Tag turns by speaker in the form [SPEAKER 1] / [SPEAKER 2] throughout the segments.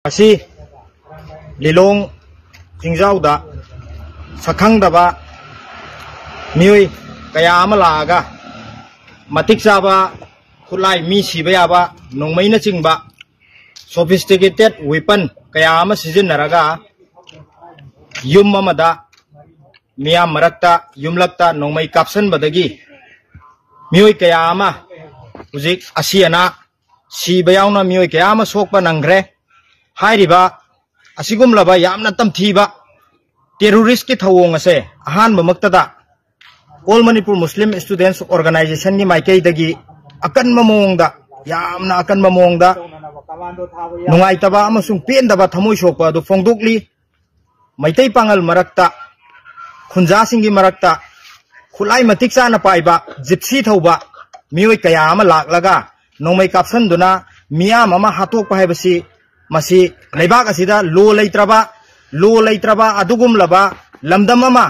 [SPEAKER 1] Asi Lilong Jingzauda Sakhangdaba Miui Kaya Amalaga Matik Saba Kulai Mi Sibayaba Nongmaina Chingba Sophisticated weapon Kaya Ama Sizinaraga Yum Mamada Miyam Marakta Yumlakta Nongmai Kapsan Badagi Miui Kaya Ama Uzik Asiana Sibayawna Miui Kaya Ama Sokpa Nangre Hairiba Asigum Laba Yamna Tamthiba terrorist ki thawong ase ahan mamaktada All Manipur Muslim Students Organization ni Maikai dagi akan mamongda yamna akan mamongda nungai taba amasung pendaba thamoi sokpa du fongdukli maitai pangal marakta khunja singi marakta khulai matik chana paiba gypsy thauba mioi kaya ama laklaga nongmai kapsan duna miyam ama hatok paibasi masi leibak asida lo leitraba adugum laba lamdam ama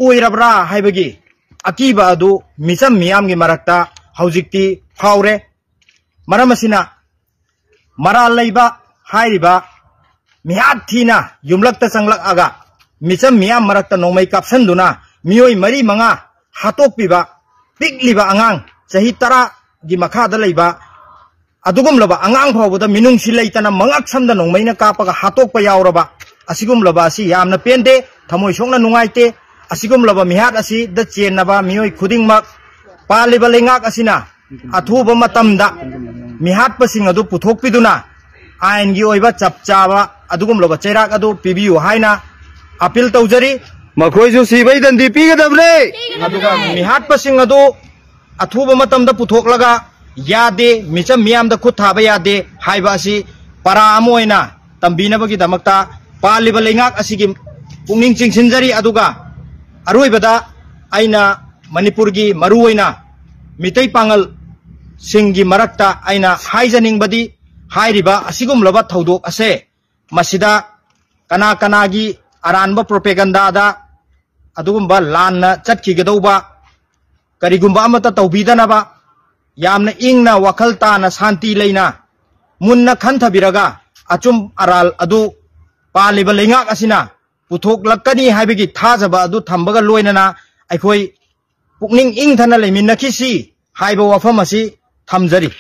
[SPEAKER 1] uirabra haibagi akiba adu misam miyam gi marakta haujikti phaure maramasina mara leiba hairiba mihat thina yumlakta changlak aga misam miyam marakta nongmai kapsan duna mioi mari manga hatok piba pikliba angang chahi tara gi makhada leiba adugum laba angang phawbada minung silaitana mangak samda nongmaina kapaga hatok pa yauraba asigum laba asi yamna pende thamoi songna nungaite asigum laba mihat asi da chenaba mioi khudingmak paliba lengak asina athuba matamda mihat pasing adu puthokpiduna ain gi oiba chapchaba adugum laba chairak adu pibiu haina appeal tawjari
[SPEAKER 2] makhoi sibai dandi pigadabre
[SPEAKER 1] aduga mihat pasing adu athuba matamda puthoklaga yade micham miyam da khut thaba yade haiba asi para amoina tambinabagi damakta paliba lengak asigi pungning chingsinjari aduga aroibada aina manipur gi maruoina mitai pangal singi marakta aina haijaning badi hairiba asigum laba thaudok ase masida kana gi aranba propaganda da adugumba lanna chatki gadauba karigumba amata tawbidanaba yamna ingna wakal tana santi leina munna khanthabiraga achum aral adu paliba lengak asina puthok lakkani haibigi thajaba adu thambaga loinana aikhoi pukning ing thana leminna khisi haiba wafam asi thamjari।